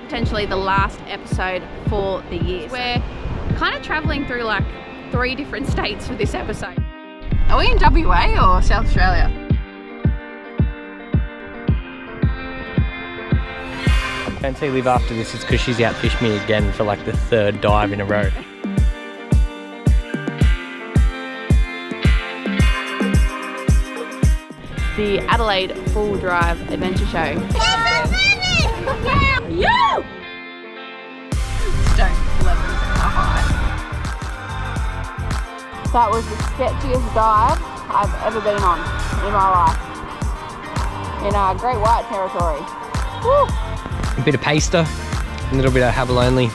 potentially the last episode for the year. We're kind of traveling through like 3 different states for this episode. Are we in WA or South Australia? Don't say Liv after this, it's because she's outfished me again for like the 3rd dive in a row. The Adelaide 4Wd adventure show. Yo! Stone levels are high. That was the sketchiest dive I've ever been on in my life. In Great White territory. Woo! A bit of paster, a little bit of abalone.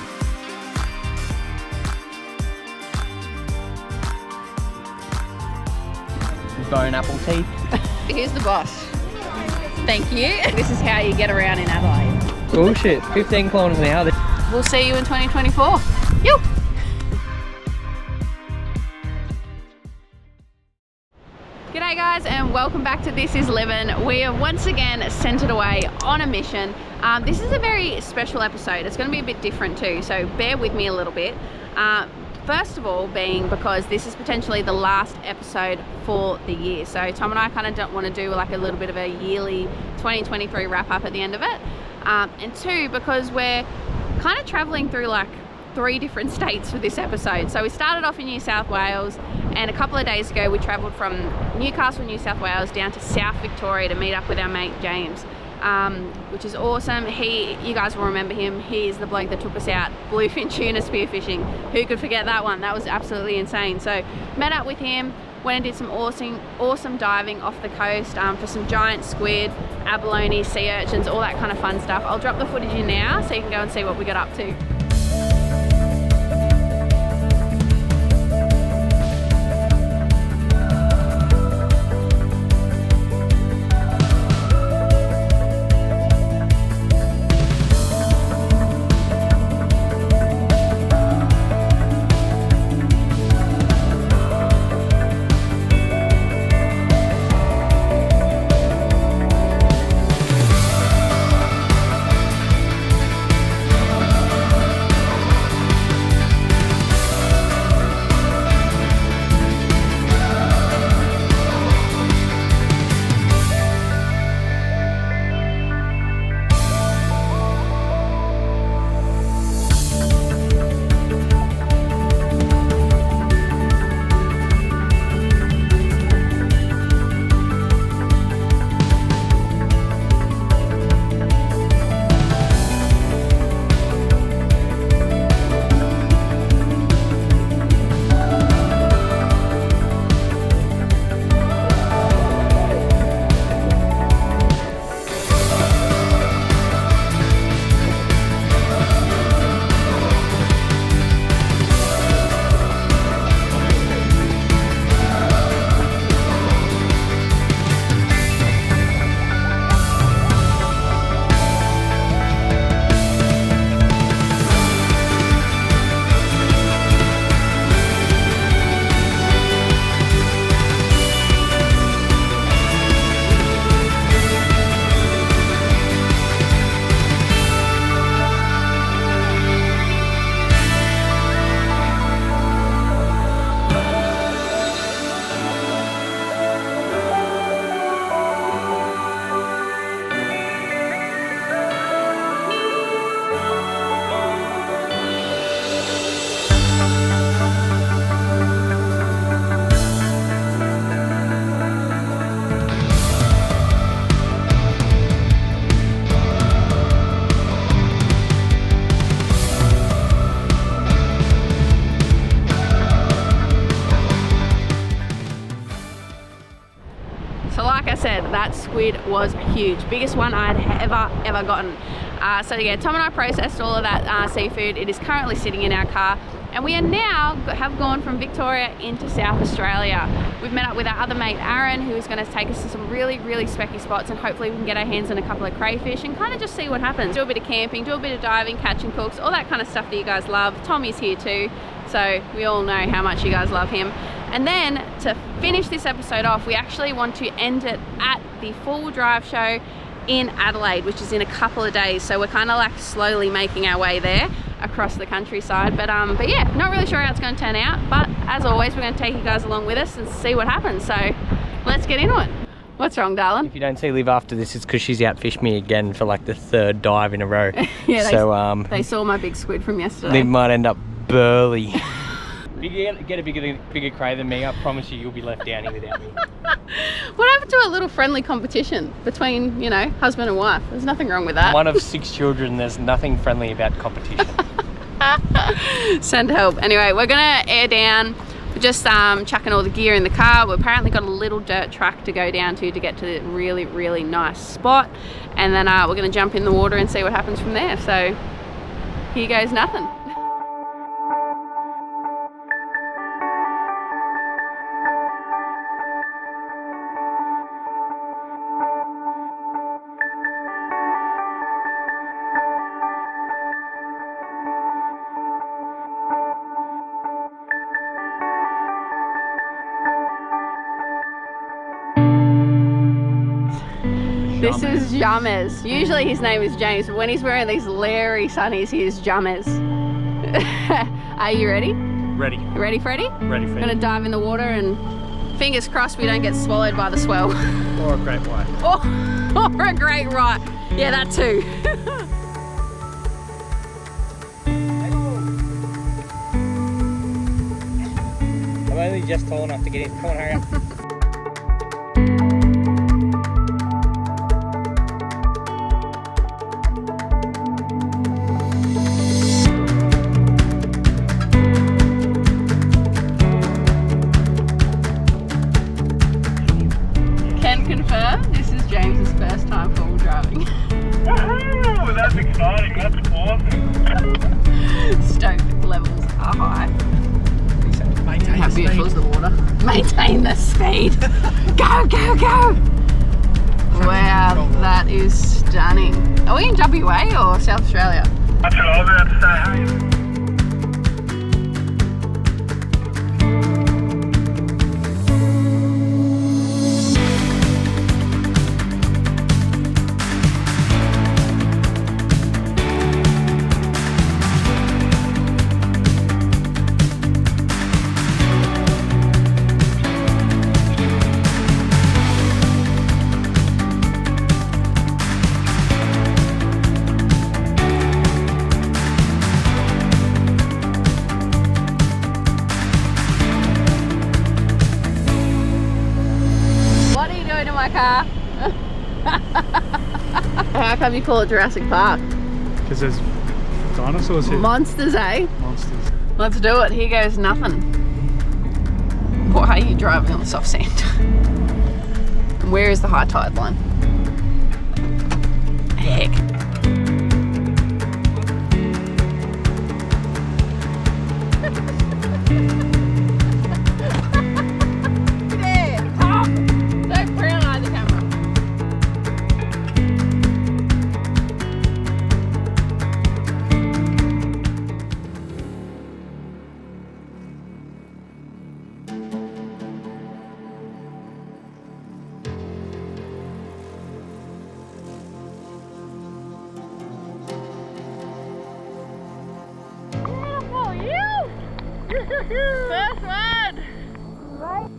Bone apple teeth. Here's the boss. Thank you. This is how you get around in Adelaide. Bullshit, 15 kilometres an hour. We'll see you in 2024. Yo! G'day guys and welcome back to This Is Liv'N. We are once again centred away on a mission. This is a very special episode. It's going to be a bit different too, so bear with me a little bit. First of all being because this is potentially the last episode for the year. So Tom and I kind of don't want to do like a little bit of a yearly 2023 wrap up at the end of it. And 2, because we're kind of traveling through like 3 different states for this episode. So we started off in New South Wales, and a couple of days ago we travelled from Newcastle, New South Wales down to South Victoria to meet up with our mate James, which is awesome. You guys will remember him. He's the bloke that took us out bluefin tuna spearfishing. Who could forget that one? That was absolutely insane. So met up with him, went and did some awesome diving off the coast for some giant squid, abalone, sea urchins, all that kind of fun stuff. I'll drop the footage in now so you can go and see what we got up to. That squid was huge, biggest one I'd ever gotten. So yeah, Tom and I processed all of that seafood. It is currently sitting in our car, and we are now have gone from Victoria into South Australia. We've met up with our other mate Aaron, who is going to take us to some really specky spots, and hopefully we can get our hands on a couple of crayfish and kind of just see what happens. Do a bit of camping, do a bit of diving, catch and cooks, all that kind of stuff that you guys love. Tommy's here too, so we all know how much you guys love him. And then to finish this episode off, we actually want to end it at the 4-wheel drive show in Adelaide, which is in a couple of days. So we're kind of like slowly making our way there across the countryside. But yeah, not really sure how it's going to turn out. But as always, we're going to take you guys along with us and see what happens. So let's get into it. What's wrong, darling? If you don't see Liv after this, it's because she's outfished me again for like the 3rd dive in a row. Yeah, so they saw my big squid from yesterday. Liv might end up burly. If you get a bigger cray than me, I promise you'll be left down here without me. What happened to a little friendly competition between, you know, husband and wife? There's nothing wrong with that. One of 6 children, there's nothing friendly about competition. Send help. Anyway, we're gonna air down. We're just chucking all the gear in the car. We've apparently got a little dirt track to go down to get to the really, really nice spot. And then we're gonna jump in the water and see what happens from there. So here goes nothing. This is James. Usually his name is James, but when he's wearing these Larry sunnies, he is James. Are you ready? Ready. You ready, Freddie? Ready, Freddie. We're gonna dive in the water and fingers crossed we don't get swallowed by the swell. Or a great white. Or a great right. Yeah, that too. I'm only just tall enough to get in. Come on, hurry up. Can confirm this is James's first time four-wheel driving. Woohoo! That's exciting. That's awesome. Stoke levels are high. Maintain How the beautiful is speed. the water? Maintain the speed. Go, go, go! Wow, that is stunning. Are we in WA or South Australia? That's what I was about to say. Hey. What are you doing in my car? How come you call it Jurassic Park? Because there's dinosaurs here. Monsters, eh? Monsters. Let's do it. Here goes nothing. Why are you driving on the soft sand? And where is the high tide line? Heck. There. Oh, don't brown eye the camera. Beautiful, you! First one! Right.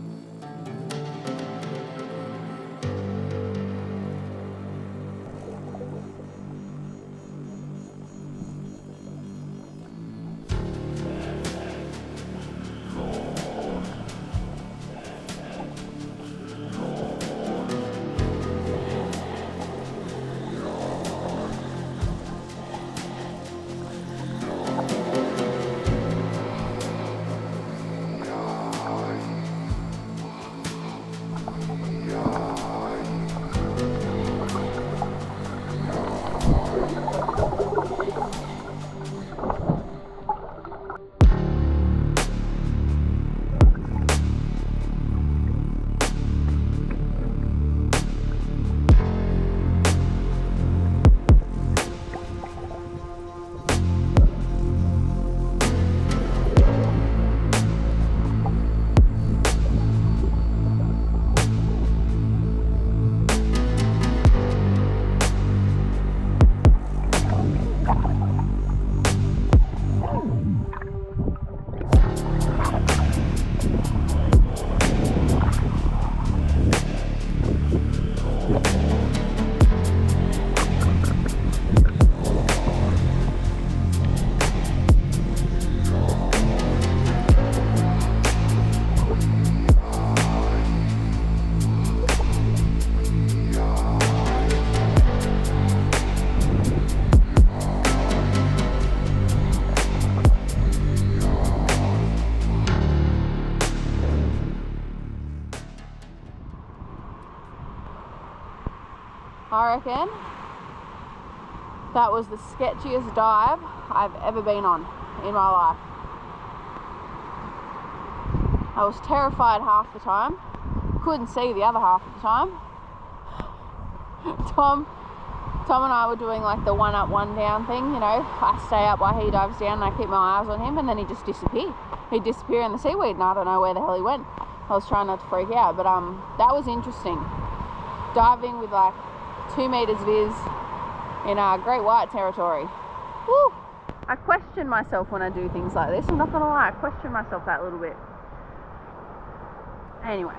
I reckon that was the sketchiest dive I've ever been on in my life. I was terrified half the time, couldn't see the other half of the time. Tom and I were doing like the one up, one down thing, you know. I stay up while he dives down and I keep my eyes on him, and then he just disappeared. He'd disappear in the seaweed and I don't know where the hell he went. I was trying not to freak out, but that was interesting. Diving with like 2 meters viz in great white territory. Woo! I question myself when I do things like this. I'm not gonna lie, I question myself that little bit. Anyway,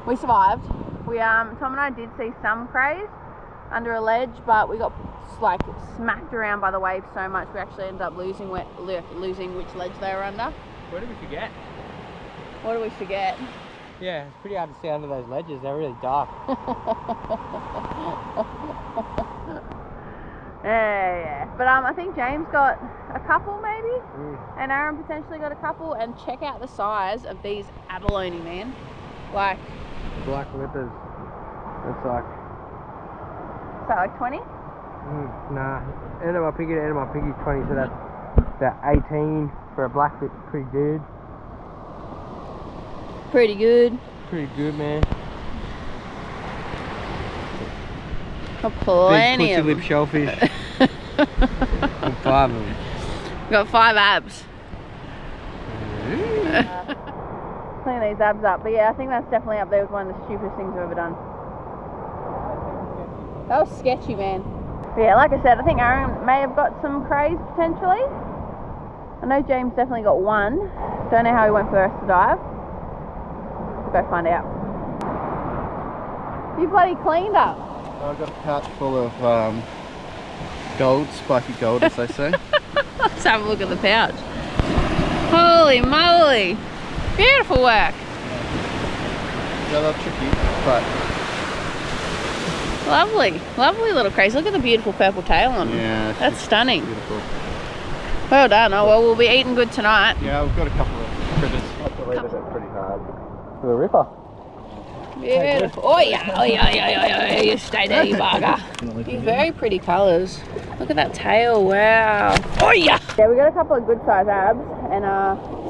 we survived. Tom and I did see some crays under a ledge, but we got like smacked around by the waves so much we actually ended up losing which ledge they were under. What did we forget? What did we forget? Yeah, it's pretty hard to see under those ledges. They're really dark. Yeah. But I think James got a couple maybe, and Aaron potentially got a couple. And check out the size of these abalone, man. Like Black lippers. It's like... So like 20? Nah. End of my piggy to end of my piggy 20, so that's 18 for a black lip. Pretty good. Pretty good. Pretty good, man. Got plenty Big pussy of lip shellfish. And 5 of them. Got 5 abs. Clean these abs up, but yeah, I think that's definitely up there with one of the stupidest things I've ever done. That was sketchy, man. But yeah, like I said, I think Aaron may have got some crays potentially. I know James definitely got one. Don't know how he went for the rest of the dive. We'll go find out. You bloody cleaned up. I've got a pouch full of gold, spiky gold, as they say. Let's have a look at the pouch. Holy moly! Beautiful work. Yeah, they're tricky, but Lovely, lovely little craze. Look at the beautiful purple tail on them. yeah, That's stunning. beautiful. Well done. Oh well, we'll be eating good tonight. Yeah, we've got a couple of critters. I have to leave it pretty hard. For the ripper. Beautiful. Oh yeah, oh yeah, yeah, yeah, yeah. You stay there, you bugger. These very pretty colours. Look at that tail. Wow. Oh yeah. Yeah, we got a couple of good size abs, and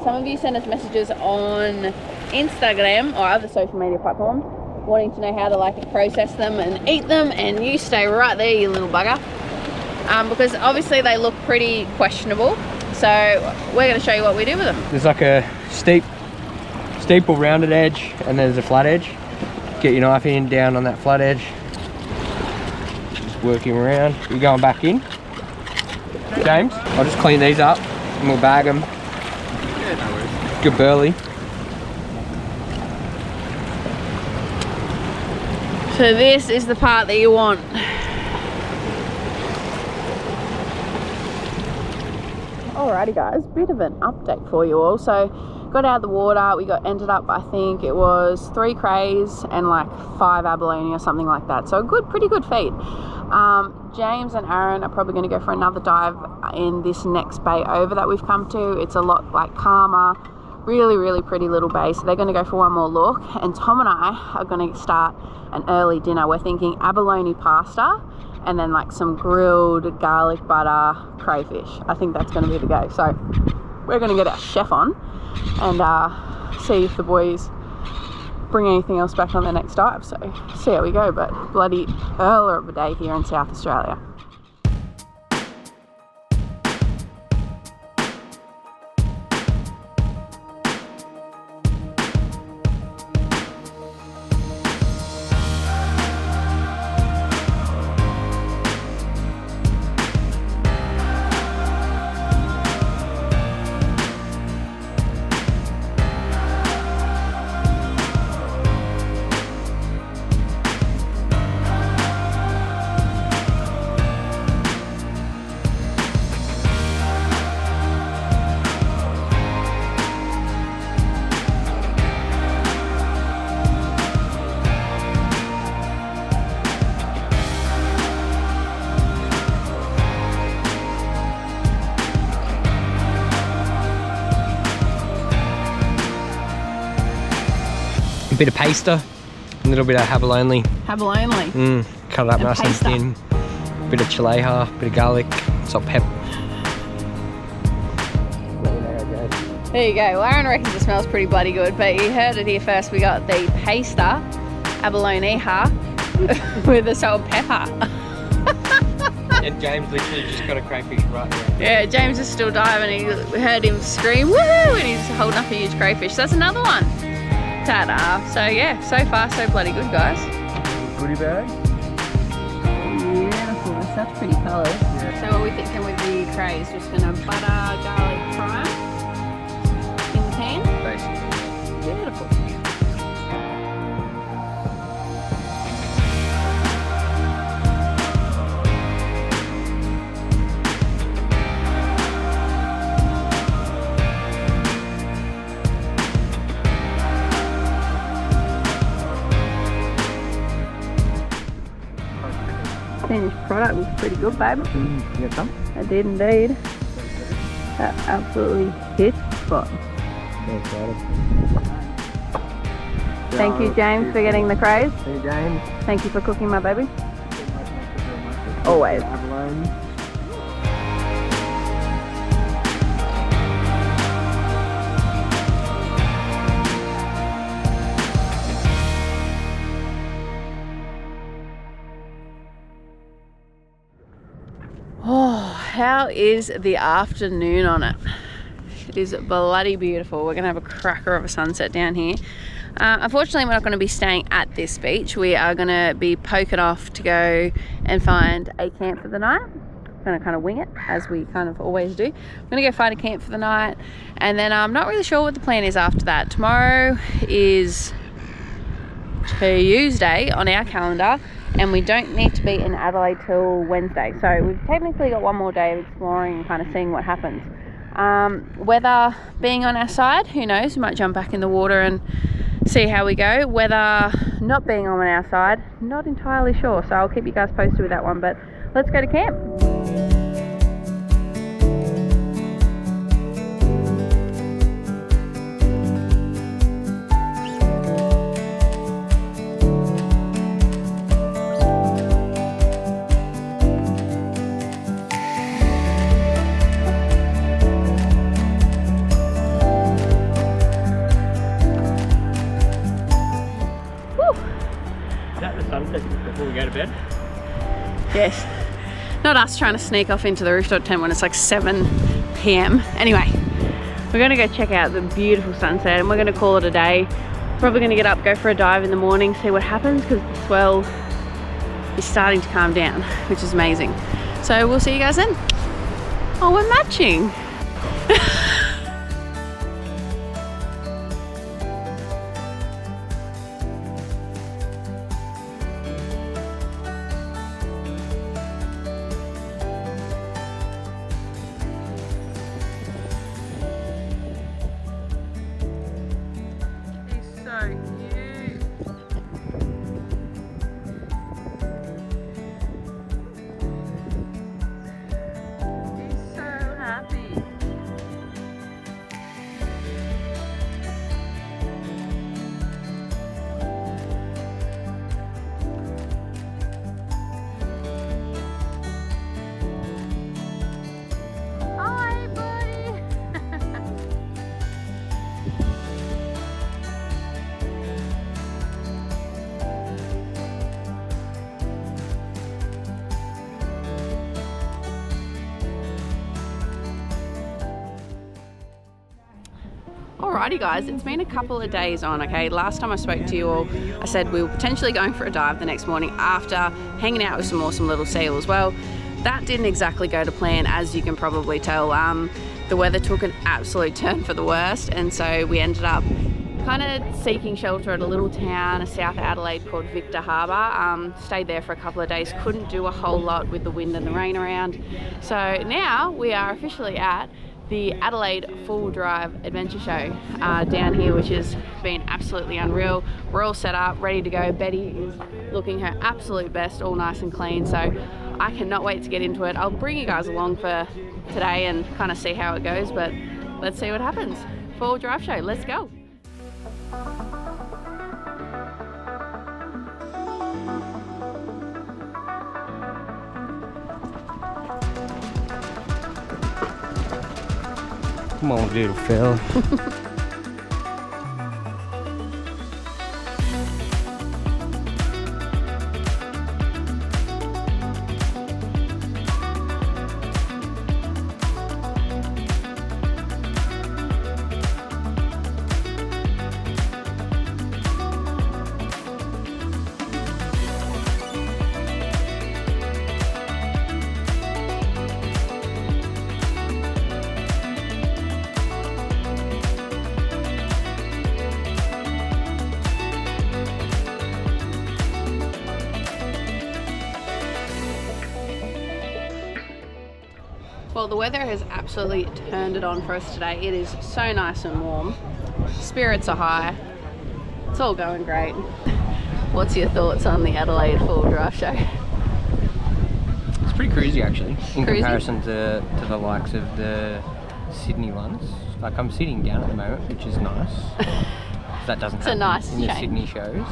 some of you sent us messages on Instagram or other social media platforms wanting to know how to like process them and eat them, and you stay right there, you little bugger. Because obviously they look pretty questionable, so we're going to show you what we do with them. There's like a steep or rounded edge, and there's a flat edge. Get your knife in, down on that flat edge. Just working around. You're going back in. James, I'll just clean these up and we'll bag them. Yeah, no worries. Good burley. So this is the part that you want. Alrighty guys, bit of an update for you all. So got out of the water, we ended up, I think it was 3 crays and like 5 abalone or something like that. So a pretty good feed. James and Aaron are probably going to go for another dive in this next bay over that we've come to. It's a lot like calmer, really pretty little bay, so they're going to go for one more look. And Tom and I are going to start an early dinner. We're thinking abalone pasta and then like some grilled garlic butter crayfish. I think that's going to be the go. So we're going to get our chef on and see if the boys bring anything else back on their next dive. So see how we go, but bloody hurler of a day here in South Australia. A bit of paster, a little bit of abalone. Abalone. cut it up nice and paste that. thin. Bit of chileja, bit of garlic, salt, pepper. There you go. Well, Aaron reckons it smells pretty bloody good, but you heard it here first. We got the pasta abalonija with the salt and pepper. And James literally just got a crayfish right there. Yeah, James is still diving. He heard him scream, woohoo, and he's holding up a huge crayfish. So that's another one. Ta-da. So yeah, so far so bloody good, guys. Goodie bag. Beautiful. Such pretty colours. Yeah. So what are we thinking with the crays? Just gonna butter, garlic, fry in the pan? Basically. Beautiful. Finished product looks pretty good, babe. You get some? I did indeed. That absolutely hit the spot. Thank you, James, for getting the craze. Hey James. Thank you for cooking my baby. Always. Oh, how is the afternoon on it? It is bloody beautiful. We're gonna have a cracker of a sunset down here. Unfortunately, we're not going to be staying at this beach. We are going to be poking off to go and find a camp for the night. I'm going to kind of wing it, as we kind of always do. I'm going to go find a camp for the night, and then I'm not really sure what the plan is after that. Tomorrow is Tuesday on our calendar, and we don't need to be in Adelaide till Wednesday. So we've technically got one more day of exploring and kind of seeing what happens. Weather being on our side, who knows, we might jump back in the water and see how we go. Weather not being on our side, not entirely sure, so I'll keep you guys posted with that one, but let's go to camp. Before we go to bed? Yes. Not us trying to sneak off into the rooftop tent when it's like 7 p.m. Anyway, we're going to go check out the beautiful sunset and we're going to call it a day. Probably going to get up, go for a dive in the morning, see what happens, because the swell is starting to calm down, which is amazing. So we'll see you guys then. Oh, we're matching. Alrighty guys, it's been a couple of days on, okay? Last time I spoke to you all, I said we were potentially going for a dive the next morning after hanging out with some awesome little seals. Well, that didn't exactly go to plan, as you can probably tell. The weather took an absolute turn for the worst, and so we ended up kind of seeking shelter at a little town south of Adelaide called Victor Harbour. Stayed there for a couple of days, couldn't do a whole lot with the wind and the rain around. So now we are officially at the Adelaide 4Wd adventure show down here, which has been absolutely unreal. We're all set up, ready to go. Betty is looking her absolute best, all nice and clean, so I cannot wait to get into it. I'll bring you guys along for today and kind of see how it goes, but let's see what happens. 4Wd show, let's go. Come on, little fella. Well, the weather has absolutely turned it on for us today. It is so nice and warm. Spirits are high. It's all going great. What's your thoughts on the Adelaide 4Wd show? It's pretty cruisy actually, in Cruisy? comparison to the likes of the Sydney ones. Like I'm sitting down at the moment, which is nice. That doesn't happen nice in the change. Sydney shows.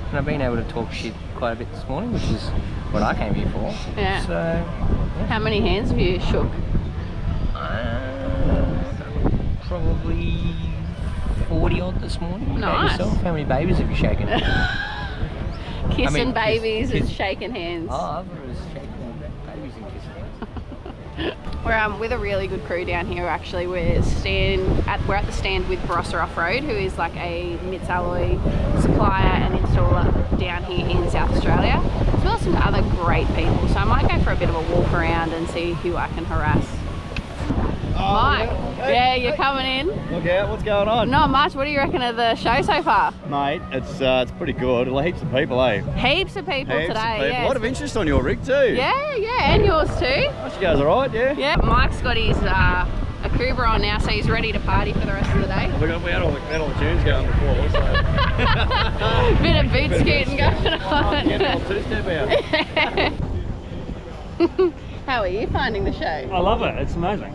And I've been able to talk shit quite a bit this morning, which is what I came here for. Yeah. So, yeah. How many hands have you shook? Probably 40 odd this morning. What about Nice. yourself? How many babies have you shaken? Kissing babies and kiss- shaking hands. Oh, I thought it was shaking babies and kissing. We're with a really good crew down here. Actually, we're at the stand with Barossa Off-Road, who is like a MITS alloy supplier and installer down here in South Australia, as well as some other great people. So I might go for a bit of a walk around and see who I can harass. Mike, yeah, you're coming in. Look out, what's going on? Not much. What do you reckon of the show so far? Mate, it's pretty good. Heaps of people, eh? Heaps of people Heaps today. of people. Yeah, A lot of interest on your rig too. yeah, and yours too. Oh, she goes alright, yeah? Yeah, Mike's got his Akuba on now, so he's ready to party for the rest of the day. We had all the tunes going before, so. Bit of boot scooting going on. Get the old two-step out. How are you finding the show? I love it. It's amazing.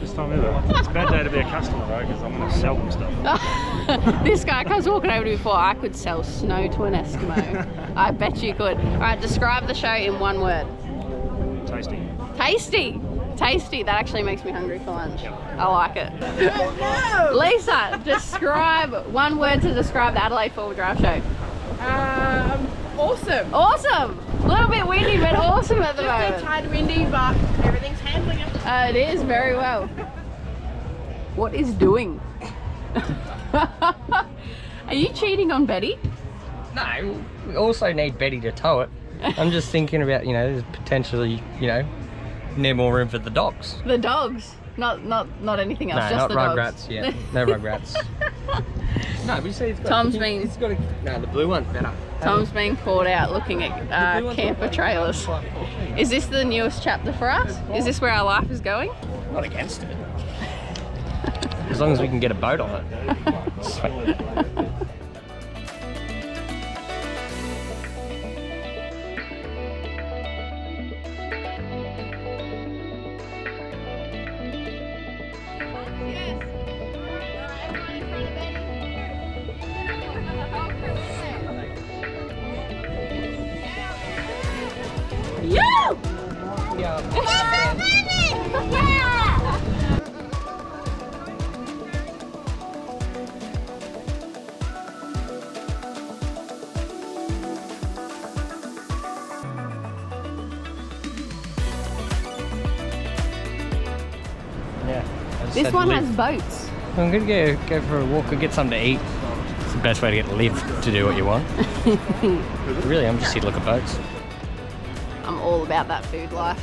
This time ever. It's a bad day to be a customer though, because I'm going to sell them stuff. This guy comes walking over to me before. I could sell snow to an Eskimo. I bet you could. All right, describe the show in one word. Tasty. Tasty. Tasty. That actually makes me hungry for lunch. I like it. Lisa, describe one word to describe the Adelaide 4Wd show. Awesome. Awesome. A little bit windy, but awesome at the Just a moment. tad windy, but everything's handling it. It is very well. What is doing? Are you cheating on Betty? No, we also need Betty to tow it. I'm just thinking about, there's potentially, need more room for the dogs. The dogs, not anything else. No, just not the Rugrats. dogs. Yeah, no Rugrats. No, but you see, it's got. Tom's been- It's got a. No, the blue one's better. Tom's being caught out looking at camper trailers. Is this the newest chapter for us? Is this where our life is going? Not against it. As long as we can get a boat on it. Sweet. This one has boats. I'm gonna go for a walk and get something to eat. It's the best way to get live to do what you want. Really, I'm just here to look at boats. I'm all about that food life.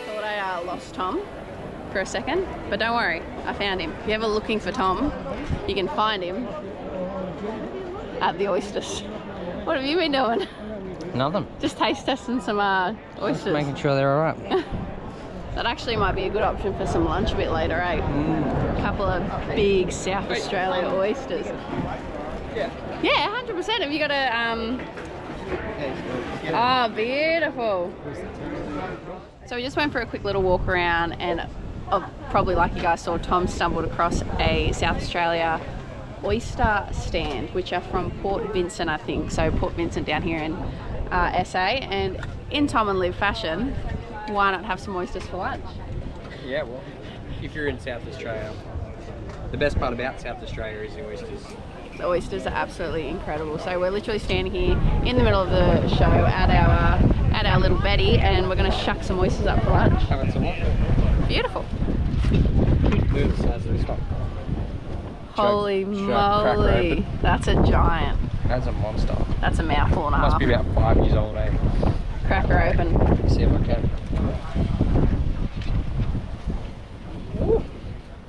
Thought I lost Tom for a second, but don't worry, I found him. If you're ever looking for Tom, you can find him at the Oysters. What have you been doing? Nothing. Just taste testing some Just oysters. making sure they're alright. That actually might be a good option for some lunch a bit later, eh? A couple of big South Australia oysters. Yeah, 100%. Have you got a Oh, beautiful. So we just went for a quick little walk around, and probably like you guys saw, Tom stumbled across a South Australia oyster stand, which are from Port Vincent, I think. So Port Vincent down here in SA, and in Tom and Liv fashion, why not have some oysters for lunch? Yeah, well, if you're in South Australia, the best part about South Australia is the oysters. The oysters are absolutely incredible. So we're literally standing here in the middle of the show at our little Betty, and we're going to shuck some oysters up for lunch. Having some what? Beautiful. Look at the size of this one. Holy Should I crack her moly, open? that's a giant. That's a monster. That's a mouthful and a half. Must be about 5 years old, eh? Crack her open. See if I can.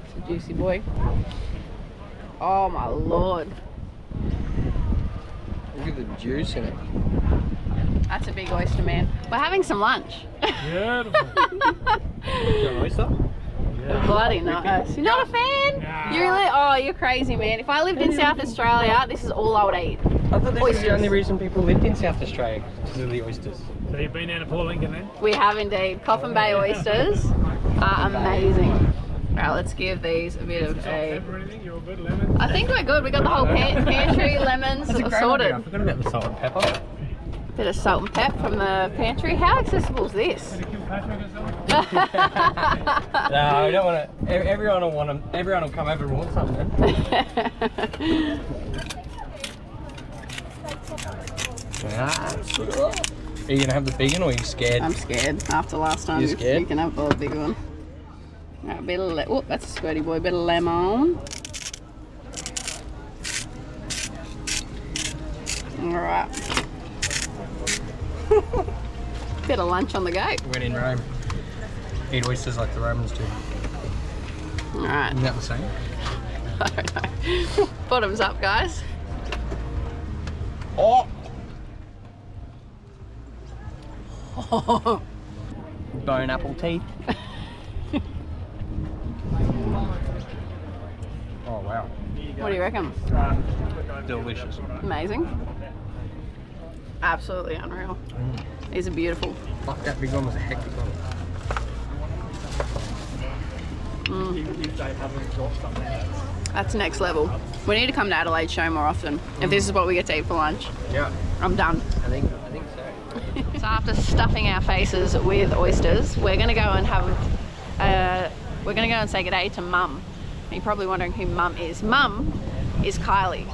It's a juicy boy. Oh my lord. Look at the juice in it. That's a big oyster, man. We're having some lunch. Beautiful. You want an oyster? Bloody nice. You're not a fan? Nah. You really? Oh, you're crazy, man. If I lived in South Australia, this is all I would eat. I thought this was Oysters. the only reason people lived in South Australia, because of the oysters. So you've been down to Port Lincoln then? We have indeed. Coffin Bay oysters are amazing. Alright, let's give these a bit of a... Pepper or anything? You're all good, lemon? I think we're good. We got the whole pantry, lemons That's a great idea. I sorted. forgot about the salt and pepper. Bit of salt and pep from the pantry. How accessible is this? No, I don't want to. Everyone will want them. Everyone will come over and want something. Are you gonna have the big one, or are you scared? I'm scared. After last time, You scared? you can have the big one. Alright, bit of oh, that's a squirty boy. Bit of lemon. Alright. Bit of lunch on the go. When in Rome, eat oysters like the Romans do. Alright. Isn't that the same? I don't know. Bottoms up, guys. Oh. Bone apple teeth. Oh wow. What do you reckon? Delicious. Amazing. Absolutely unreal. These are beautiful. Fuck, that big one was a hectic one. That's next level. We need to come to Adelaide show more often. If this is what we get to eat for lunch, Yeah. I'm done. I think so. So after stuffing our faces with oysters, we're gonna go and say good day to Mum. You're probably wondering who Mum is. Mum is Kylie.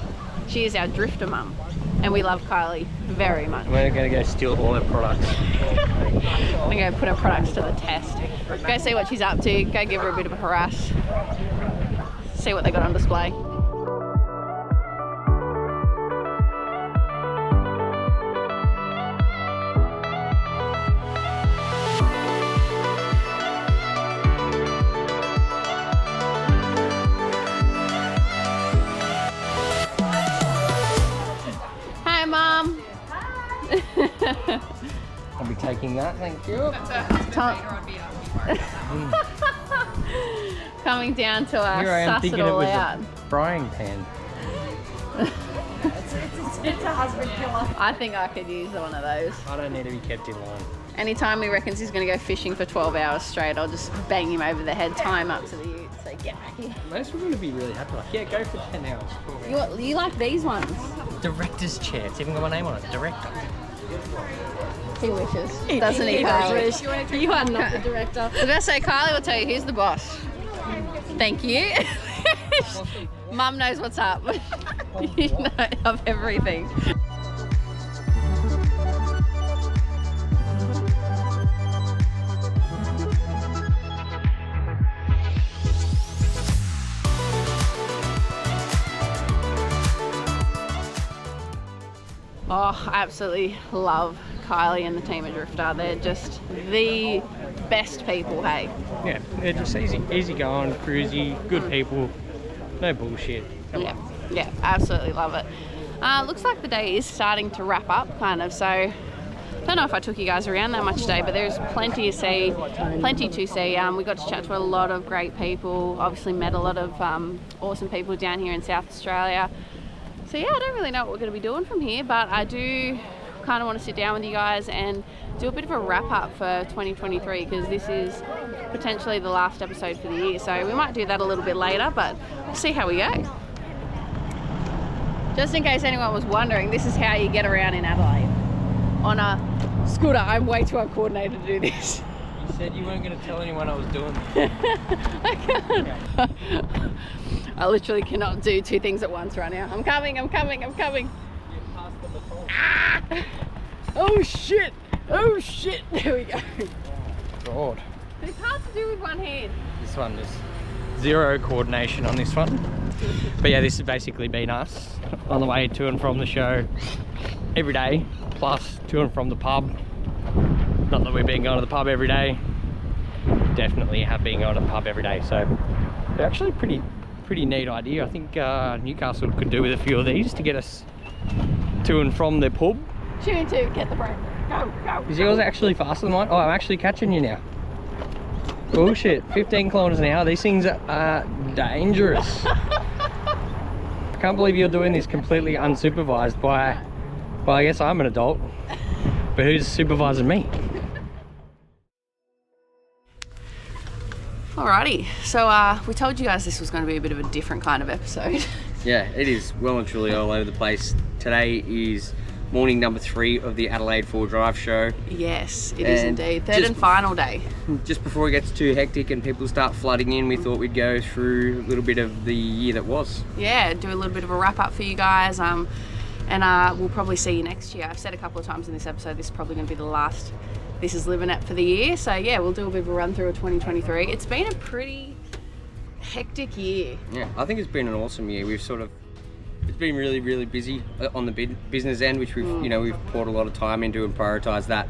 She is our drifter mum, and we love Kylie very much. We're gonna go steal all her products. I'm gonna go put her products to the test. Go see what she's up to. Go give her a bit of a harass. See what they got on display. Hi, Mum. I'll be taking that, thank you. Coming down to Here I am suss it thinking it all was out. a frying pan. It's a husband killer. I think I could use one of those. I don't need to be kept in line. Anytime he reckons he's going to go fishing for 12 hours straight, I'll just bang him over the head, tie him up to the ute, say, get back here. Most people would be really happy. Like, yeah, go for 10 hours. Cool. You like these ones? Director's chair. It's even got my name on it. Director. He wishes. Doesn't he, Kylie? You are not the director. I was going to say, Kylie will tell you who's the boss. Thank you. Mum knows what's up. You know of everything. Oh, I absolutely love Kylie and the team at Drifter. They're just the best people, hey. Yeah, they're just easy going, cruisy, good people, no bullshit. Come on. Yeah, absolutely love it. Looks like the day is starting to wrap up, kind of, so I don't know if I took you guys around that much today, but there's plenty to see. We got to chat to a lot of great people, obviously met a lot of awesome people down here in South Australia. So yeah, I don't really know what we're going to be doing from here, but I do kind of want to sit down with you guys and do a bit of a wrap up for 2023 because this is potentially the last episode for the year. So we might do that a little bit later, but we'll see how we go. Just in case anyone was wondering, this is how you get around in Adelaide. On a scooter. I'm way too uncoordinated to do this. You said you weren't going to tell anyone I was doing I can't. I literally cannot do two things at once right now. I'm coming. Ah! Oh shit! There we go. God. It's hard to do with one hand. This one, there's zero coordination on this one. But yeah, this has basically been us on the way to and from the show every day, plus to and from the pub. Not that we've been going to the pub every day. Definitely have been going to the pub every day. So they're actually pretty neat idea. I think Newcastle could do with a few of these to get us to and from the pub. Tune to get the break. Go. Is yours actually faster than mine? Oh, I'm actually catching you now. Bullshit. 15 kilometers an hour. These things are dangerous. I can't believe you're doing this completely unsupervised by, well, I guess I'm an adult, but who's supervising me? Alrighty, so we told you guys this was going to be a bit of a different kind of episode. Yeah, it is well and truly all over the place. Today is morning number 3 of the Adelaide 4Wd show. Yes, it is indeed. Third and final day. Just before it gets too hectic and people start flooding in, we thought we'd go through a little bit of the year that was. Yeah, do a little bit of a wrap up for you guys, and we'll probably see you next year. I've said a couple of times in this episode, this is probably going to be the last This Is Liv'N It for the year. So yeah, we'll do a bit of a run through of 2023. It's been a pretty hectic year. Yeah, I think it's been an awesome year. It's been really busy on the business end, which we've poured a lot of time into and prioritised that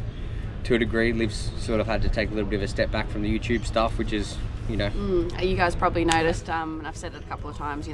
to a degree. Liv's sort of had to take a little bit of a step back from the YouTube stuff, which is, you guys probably noticed, and I've said it a couple of times,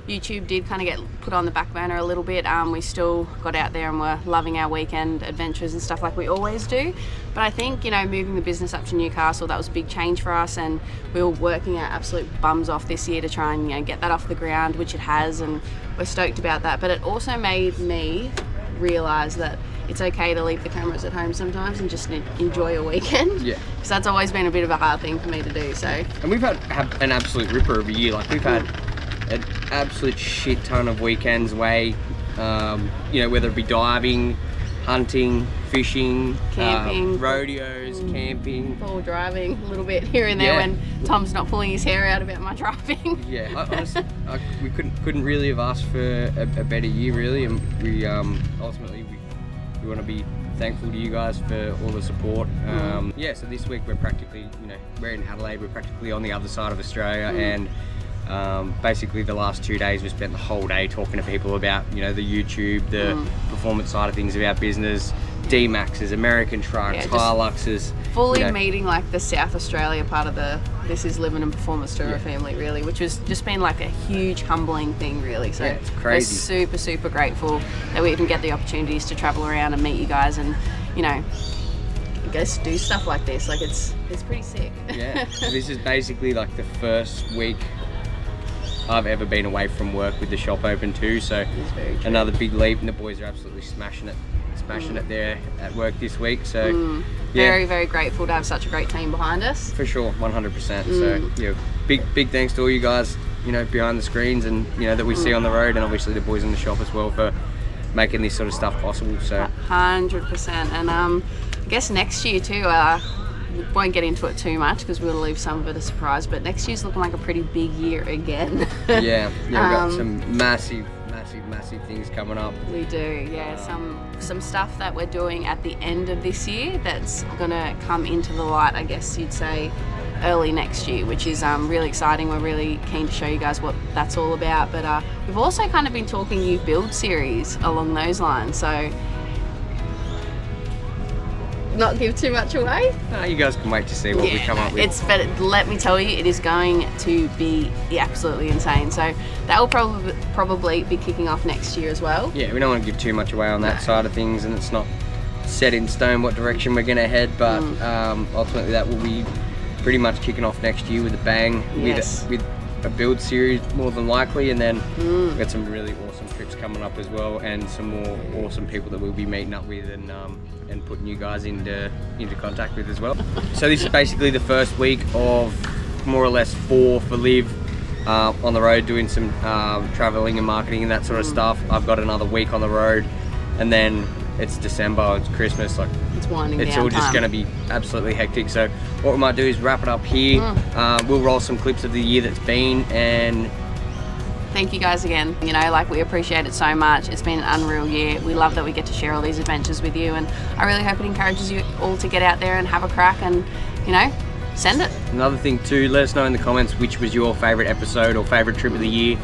YouTube did kind of get put on the back burner a little bit. We still got out there and were loving our weekend adventures and stuff like we always do. But I think, moving the business up to Newcastle, that was a big change for us, and we were working our absolute bums off this year to try and, get that off the ground, which it has, and we're stoked about that. But it also made me realise that it's okay to leave the cameras at home sometimes and just enjoy a weekend. Yeah. Because that's always been a bit of a hard thing for me to do. So. And we've had an absolute ripper of a year. Like we've had an absolute shit ton of weekends away. Whether it be diving, hunting, fishing, camping, rodeos, camping, or driving a little bit here and there when Tom's not pulling his hair out about my driving. Yeah, honestly, we couldn't really have asked for a better year, really, and we ultimately we want to be thankful to you guys for all the support. So this week we're practically, we're in Adelaide, we're practically on the other side of Australia, and basically the last 2 days we spent the whole day talking to people about, the YouTube, the performance side of things of our business, D-Maxes, American trucks, Hiluxes. Fully meeting like the South Australia part of the This Is Liv'N and Performance Tour family, really, which has just been like a huge humbling thing, really. So it's crazy. We're super grateful that we even get the opportunities to travel around and meet you guys and, I guess do stuff like this. Like it's pretty sick. Yeah, this is basically like the first week I've ever been away from work with the shop open too, so another big leap, and the boys are absolutely smashing it there at work this week. So very grateful to have such a great team behind us. For sure, 100%. So big thanks to all you guys, behind the screens, and that we see on the road, and obviously the boys in the shop as well for making this sort of stuff possible. So 100%. And I guess next year too, we won't get into it too much because we'll leave some of it a surprise, but next year's looking like a pretty big year again. We've got some massive things coming up. We do, some stuff that we're doing at the end of this year that's gonna come into the light, I guess you'd say, early next year, which is really exciting. We're really keen to show you guys what that's all about, but we've also kind of been talking new build series along those lines, so not give too much away. No, you guys can wait to see what we come up with. But let me tell you, it is going to be absolutely insane. So that will probably be kicking off next year as well. Yeah, we don't want to give too much away on that side of things, and it's not set in stone what direction we're going to head, but ultimately that will be pretty much kicking off next year with a bang, with a build series more than likely, and then we've got some really awesome trips coming up as well, and some more awesome people that we'll be meeting up with and putting you guys into contact with as well. So this is basically the first week of more or less 4 for Liv on the road, doing some traveling and marketing and that sort of stuff. I've got another week on the road, and then it's December, it's Christmas, like It's winding down. it's all just time. going to be absolutely hectic. So what we might do is wrap it up here. We'll roll some clips of the year that's been, and Thank you guys again. You know, like, we appreciate it so much. It's been an unreal year. We love that we get to share all these adventures with you, and I really hope it encourages you all to get out there and have a crack and, you know, send it. another thing too, let us know in the comments which was your favourite episode or favourite trip of the year.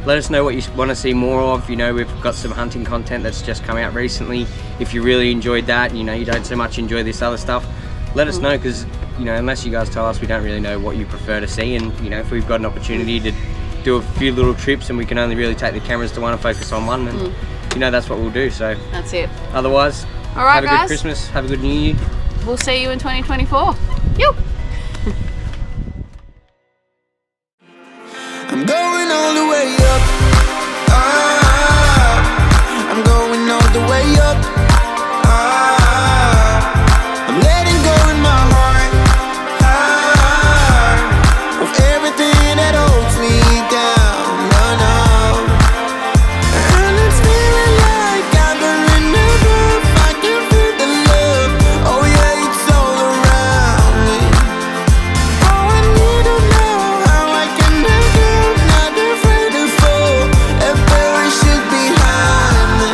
Let us know what you want to see more of. You know, we've got some hunting content that's just come out recently. If you really enjoyed that, you know, you don't so much enjoy this other stuff, let us know, because, you know, unless you guys tell us, we don't really know what you prefer to see. And, you know, if we've got an opportunity to do a few little trips and we can only really take the cameras to one and focus on one, and you know, that's what we'll do. So That's it. otherwise, All right, have a guys. good Christmas, have a good New Year. We'll see you in 2024. Yo! I'm going all the way up. I'm going all the way up. I'm letting go in my heart of everything that holds me down. No. And it's feeling like I'm in the groove. I can feel the love. Oh yeah, it's all around me. Oh, I need to know how I can make it. Not afraid to fall and parachute behind me.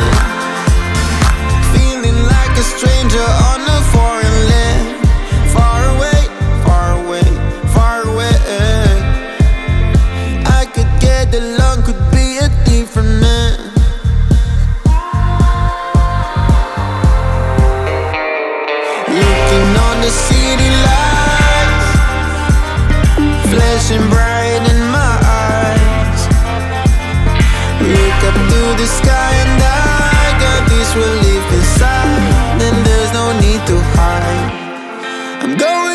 Feeling like a stranger on a foreign land. Far away, far away, far away. I could get along, could be a different man. Looking on the city lights, flashing bright in my eyes. Look up to the sky and I got this relief inside. Then there's no need to hide. I'm going